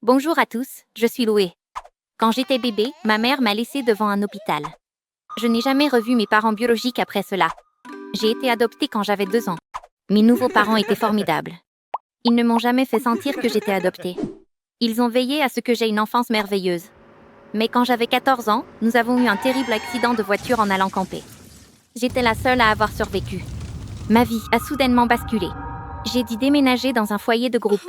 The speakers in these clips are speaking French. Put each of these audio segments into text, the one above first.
Bonjour à tous, je suis Loué. Quand j'étais bébé, ma mère m'a laissée devant un hôpital. Je n'ai jamais revu mes parents biologiques après cela. J'ai été adoptée quand j'avais 2 ans. Mes nouveaux parents étaient formidables. Ils ne m'ont jamais fait sentir que j'étais adoptée. Ils ont veillé à ce que j'aie une enfance merveilleuse. Mais quand j'avais 14 ans, nous avons eu un terrible accident de voiture en allant camper. J'étais la seule à avoir survécu. Ma vie a soudainement basculé. J'ai dû déménager dans un foyer de groupe.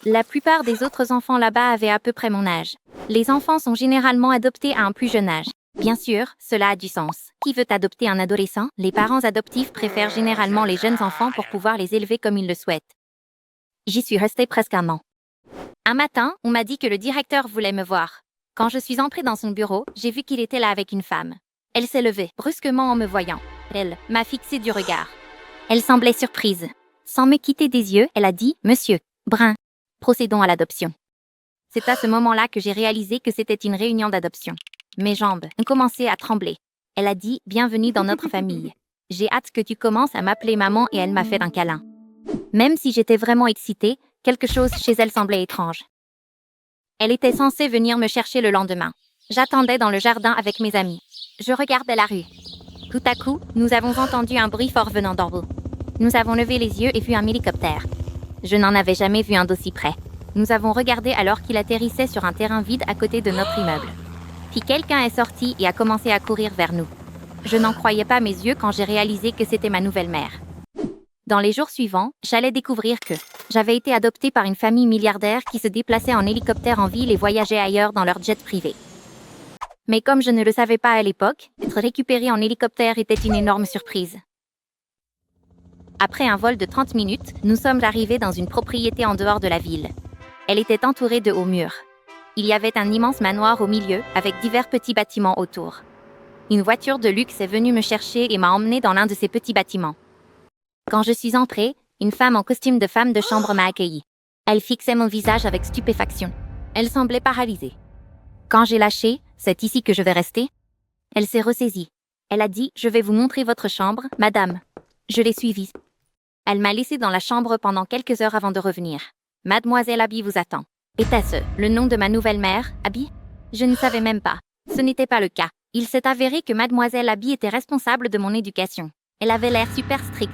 La plupart des autres enfants là-bas avaient à peu près mon âge. Les enfants sont généralement adoptés à un plus jeune âge. Bien sûr, cela a du sens. Qui veut adopter un adolescent? Les parents adoptifs préfèrent généralement les jeunes enfants pour pouvoir les élever comme ils le souhaitent. J'y suis restée presque un an. Un matin, on m'a dit que le directeur voulait me voir. Quand je suis entrée dans son bureau, j'ai vu qu'il était là avec une femme. Elle s'est levée, brusquement en me voyant. Elle m'a fixé du regard. Elle semblait surprise. Sans me quitter des yeux, elle a dit « Monsieur Brun, procédons à l'adoption ». C'est à ce moment-là que j'ai réalisé que c'était une réunion d'adoption. Mes jambes ont commencé à trembler. Elle a dit « Bienvenue dans notre famille. J'ai hâte que tu commences à m'appeler maman » et elle m'a fait un câlin. Même si j'étais vraiment excitée, quelque chose chez elle semblait étrange. Elle était censée venir me chercher le lendemain. J'attendais dans le jardin avec mes amis. Je regardais la rue. Tout à coup, nous avons entendu un bruit fort venant d'en haut. Nous avons levé les yeux et vu un hélicoptère. Je n'en avais jamais vu un d'aussi près. Nous avons regardé alors qu'il atterrissait sur un terrain vide à côté de notre immeuble. Puis quelqu'un est sorti et a commencé à courir vers nous. Je n'en croyais pas mes yeux quand j'ai réalisé que c'était ma nouvelle mère. Dans les jours suivants, j'allais découvrir que j'avais été adoptée par une famille milliardaire qui se déplaçait en hélicoptère en ville et voyageait ailleurs dans leur jet privé. Mais comme je ne le savais pas à l'époque, être récupérée en hélicoptère était une énorme surprise. Après un vol de 30 minutes, nous sommes arrivés dans une propriété en dehors de la ville. Elle était entourée de hauts murs. Il y avait un immense manoir au milieu, avec divers petits bâtiments autour. Une voiture de luxe est venue me chercher et m'a emmenée dans l'un de ces petits bâtiments. Quand je suis entrée, une femme en costume de femme de chambre m'a accueillie. Elle fixait mon visage avec stupéfaction. Elle semblait paralysée. Quand j'ai lâché « C'est ici que je vais rester », elle s'est ressaisie. Elle a dit « Je vais vous montrer votre chambre, madame ». Je l'ai suivie. Elle m'a laissée dans la chambre pendant quelques heures avant de revenir. « Mademoiselle Abby vous attend ». Était-ce le nom de ma nouvelle mère, Abby? Je ne savais même pas. Ce n'était pas le cas. Il s'est avéré que Mademoiselle Abby était responsable de mon éducation. Elle avait l'air super stricte.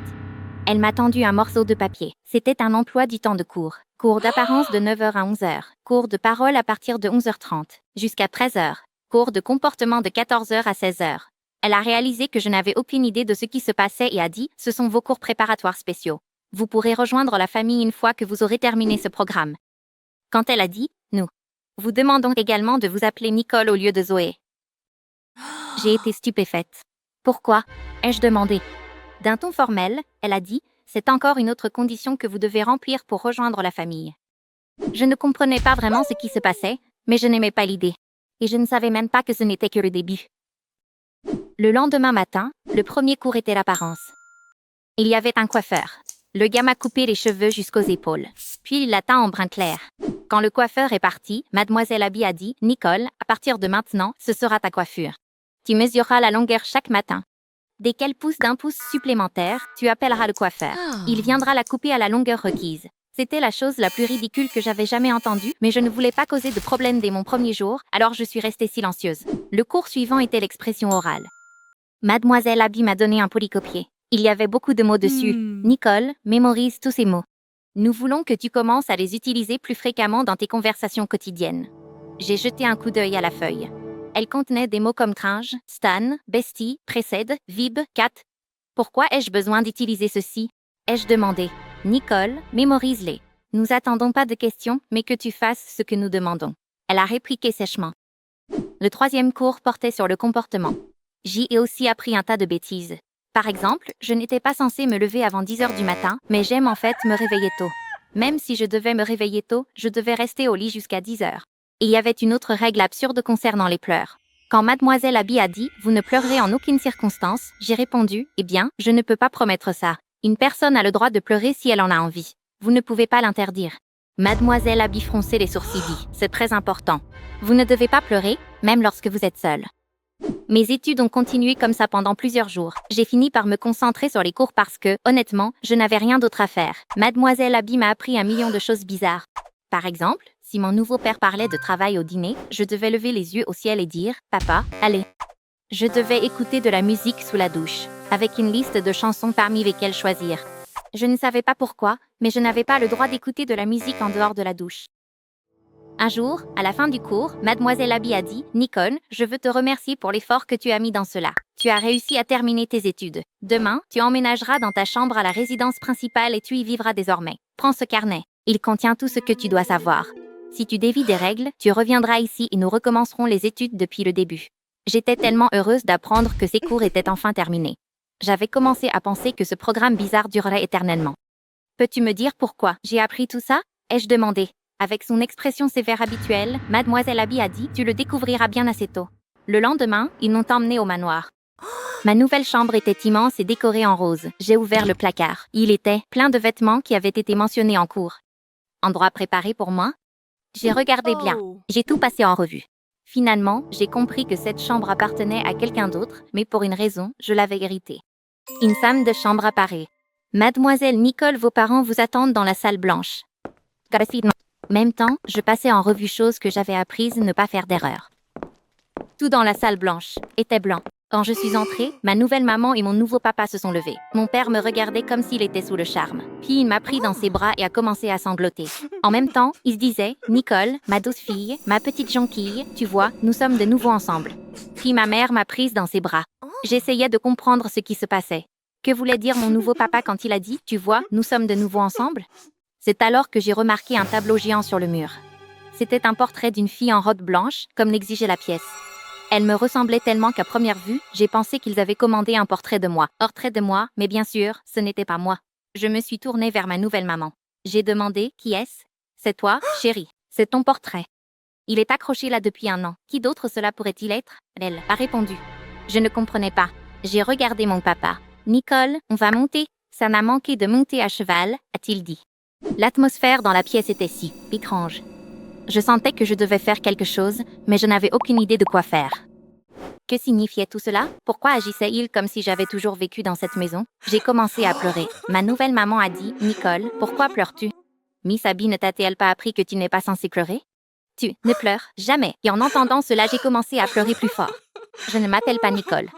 Elle m'a tendu un morceau de papier. C'était un emploi du temps de cours. Cours d'apparence de 9h à 11h. Cours de parole à partir de 11h30 jusqu'à 13h. Cours de comportement de 14h à 16h. Elle a réalisé que je n'avais aucune idée de ce qui se passait et a dit « Ce sont vos cours préparatoires spéciaux. Vous pourrez rejoindre la famille une fois que vous aurez terminé ce programme. » Quand elle a dit « Nous vous demandons également de vous appeler Nicole au lieu de Zoé », j'ai été stupéfaite. « Pourquoi ?» ai-je demandé. D'un ton formel, elle a dit « C'est encore une autre condition que vous devez remplir pour rejoindre la famille. » Je ne comprenais pas vraiment ce qui se passait, mais je n'aimais pas l'idée. Et je ne savais même pas que ce n'était que le début. Le lendemain matin, le premier cours était l'apparence. Il y avait un coiffeur. Le gars m'a coupé les cheveux jusqu'aux épaules. Puis il l'a teint en brun clair. Quand le coiffeur est parti, Mademoiselle Abby a dit « Nicole, à partir de maintenant, ce sera ta coiffure. Tu mesureras la longueur chaque matin. Dès qu'elle pousse d'un pouce supplémentaire, tu appelleras le coiffeur. Il viendra la couper à la longueur requise. » C'était la chose la plus ridicule que j'avais jamais entendue, mais je ne voulais pas causer de problème dès mon premier jour, alors je suis restée silencieuse. Le cours suivant était l'expression orale. Mademoiselle Abby m'a donné un polycopier. Il y avait beaucoup de mots dessus. Nicole, mémorise tous ces mots. Nous voulons que tu commences à les utiliser plus fréquemment dans tes conversations quotidiennes. J'ai jeté un coup d'œil à la feuille. Elle contenait des mots comme cringe, stan, bestie, précède, vib, cat. Pourquoi ai-je besoin d'utiliser ceci? Ai-je demandé. Nicole, mémorise-les. Nous attendons pas de questions, mais que tu fasses ce que nous demandons. Elle a répliqué sèchement. Le troisième cours portait sur le comportement. J'y ai aussi appris un tas de bêtises. Par exemple, je n'étais pas censée me lever avant 10h du matin, mais j'aime en fait me réveiller tôt. Même si je devais me réveiller tôt, je devais rester au lit jusqu'à 10h. Et il y avait une autre règle absurde concernant les pleurs. Quand Mademoiselle Abby a dit « Vous ne pleurerez en aucune circonstance », j'ai répondu « Eh bien, je ne peux pas promettre ça. Une personne a le droit de pleurer si elle en a envie. Vous ne pouvez pas l'interdire. » Mademoiselle Abby fronçait les sourcils dit « C'est très important. Vous ne devez pas pleurer, même lorsque vous êtes seule. » Mes études ont continué comme ça pendant plusieurs jours. J'ai fini par me concentrer sur les cours parce que, honnêtement, je n'avais rien d'autre à faire. Mademoiselle Abby m'a appris un million de choses bizarres. Par exemple, Si mon nouveau père parlait de travail au dîner, je devais lever les yeux au ciel et dire « Papa, allez ». Je devais écouter de la musique sous la douche, avec une liste de chansons parmi lesquelles choisir. Je ne savais pas pourquoi, mais je n'avais pas le droit d'écouter de la musique en dehors de la douche. Un jour, à la fin du cours, Mademoiselle Abby a dit « Nicole, je veux te remercier pour l'effort que tu as mis dans cela. Tu as réussi à terminer tes études. Demain, tu emménageras dans ta chambre à la résidence principale et tu y vivras désormais. Prends ce carnet. Il contient tout ce que tu dois savoir. Si tu dévies des règles, tu reviendras ici et nous recommencerons les études depuis le début. » J'étais tellement heureuse d'apprendre que ces cours étaient enfin terminés. J'avais commencé à penser que ce programme bizarre durerait éternellement. « Peux-tu me dire pourquoi j'ai appris tout ça ?» ai-je demandé. Avec son expression sévère habituelle, Mademoiselle Abby a dit « Tu le découvriras bien assez tôt. » Le lendemain, ils m'ont emmenée au manoir. Ma nouvelle chambre était immense et décorée en rose. J'ai ouvert le placard. Il était plein de vêtements qui avaient été mentionnés en cours. Endroit préparé pour moi? J'ai regardé bien. J'ai tout passé en revue. Finalement, j'ai compris que cette chambre appartenait à quelqu'un d'autre, mais pour une raison, je l'avais héritée. Une femme de chambre apparaît. Mademoiselle Nicole, vos parents vous attendent dans la salle blanche. Même temps, je passais en revue choses que j'avais apprises ne pas faire d'erreur. Tout dans la salle blanche était blanc. Quand je suis entrée, ma nouvelle maman et mon nouveau papa se sont levés. Mon père me regardait comme s'il était sous le charme. Puis il m'a pris dans ses bras et a commencé à sangloter. En même temps, il se disait « Nicole, ma douce fille, ma petite jonquille, tu vois, nous sommes de nouveau ensemble. » Puis ma mère m'a prise dans ses bras. J'essayais de comprendre ce qui se passait. Que voulait dire mon nouveau papa quand il a dit « Tu vois, nous sommes de nouveau ensemble ?» C'est alors que j'ai remarqué un tableau géant sur le mur. C'était un portrait d'une fille en robe blanche, comme l'exigeait la pièce. Elle me ressemblait tellement qu'à première vue, j'ai pensé qu'ils avaient commandé un portrait de moi. Portrait de moi, mais bien sûr, ce n'était pas moi. Je me suis tournée vers ma nouvelle maman. J'ai demandé « Qui est-ce ?»« C'est toi, chérie. C'est ton portrait. » Il est accroché là depuis 1 an. Qui d'autre cela pourrait-il être? Elle a répondu. Je ne comprenais pas. J'ai regardé mon papa. « Nicole, on va monter. » Ça n'a manqué de monter à cheval, a-t-il dit. L'atmosphère dans la pièce était si étrange. Je sentais que je devais faire quelque chose, mais je n'avais aucune idée de quoi faire. Que signifiait tout cela? Pourquoi agissait-il comme si j'avais toujours vécu dans cette maison? J'ai commencé à pleurer. Ma nouvelle maman a dit « Nicole, pourquoi pleures-tu? Miss Abby ne t'a-t-elle pas appris que tu n'es pas censée pleurer? Tu ne pleures jamais. » Et en entendant cela, j'ai commencé à pleurer plus fort. Je ne m'appelle pas Nicole.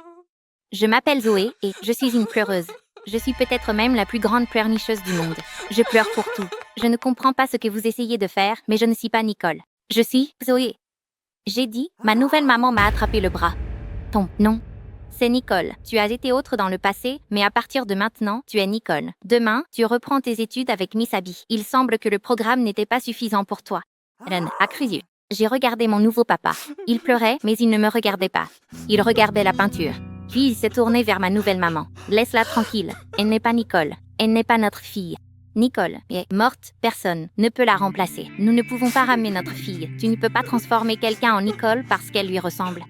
Je m'appelle Zoé et je suis une pleureuse. Je suis peut-être même la plus grande pleurnicheuse du monde. Je pleure pour tout. Je ne comprends pas ce que vous essayez de faire, mais je ne suis pas Nicole. Je suis Zoé. J'ai dit, ma nouvelle maman m'a attrapé le bras. Ton nom, c'est Nicole. Tu as été autre dans le passé, mais à partir de maintenant, tu es Nicole. Demain, tu reprends tes études avec Miss Abby. Il semble que le programme n'était pas suffisant pour toi. Ellen a crié. J'ai regardé mon nouveau papa. Il pleurait, mais il ne me regardait pas. Il regardait la peinture. Puis il s'est tourné vers ma nouvelle maman. Laisse-la tranquille. Elle n'est pas Nicole. Elle n'est pas notre fille. Nicole est morte. Personne ne peut la remplacer. Nous ne pouvons pas ramener notre fille. Tu ne peux pas transformer quelqu'un en Nicole parce qu'elle lui ressemble.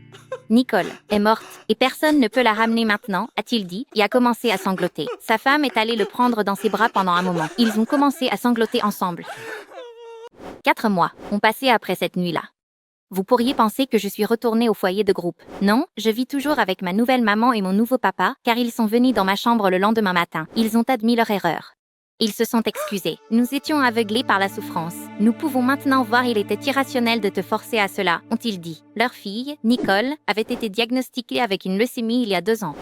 Nicole est morte et personne ne peut la ramener maintenant, a-t-il dit, et a commencé à sangloter. Sa femme est allée le prendre dans ses bras pendant un moment. Ils ont commencé à sangloter ensemble. 4 mois ont passé après cette nuit-là. Vous pourriez penser que je suis retournée au foyer de groupe. Non, je vis toujours avec ma nouvelle maman et mon nouveau papa, car ils sont venus dans ma chambre le lendemain matin. Ils ont admis leur erreur. Ils se sont excusés. Nous étions aveuglés par la souffrance. Nous pouvons maintenant voir il était irrationnel de te forcer à cela, ont-ils dit. Leur fille, Nicole, avait été diagnostiquée avec une leucémie il y a 2 ans.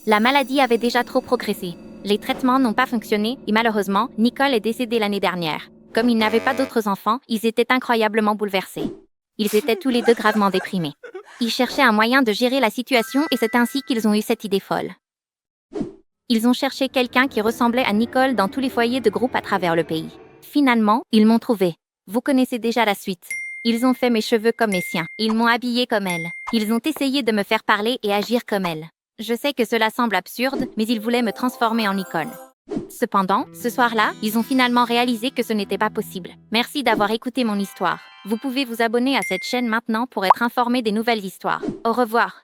La maladie avait déjà trop progressé. Les traitements n'ont pas fonctionné et malheureusement, Nicole est décédée l'année dernière. Comme ils n'avaient pas d'autres enfants, ils étaient incroyablement bouleversés. Ils étaient tous les 2 gravement déprimés. Ils cherchaient un moyen de gérer la situation et c'est ainsi qu'ils ont eu cette idée folle. Ils ont cherché quelqu'un qui ressemblait à Nicole dans tous les foyers de groupe à travers le pays. Finalement, ils m'ont trouvé. Vous connaissez déjà la suite. Ils ont fait mes cheveux comme les siens. Ils m'ont habillée comme elle. Ils ont essayé de me faire parler et agir comme elle. Je sais que cela semble absurde, mais ils voulaient me transformer en Nicole. Cependant, ce soir-là, ils ont finalement réalisé que ce n'était pas possible. Merci d'avoir écouté mon histoire. Vous pouvez vous abonner à cette chaîne maintenant pour être informé des nouvelles histoires. Au revoir.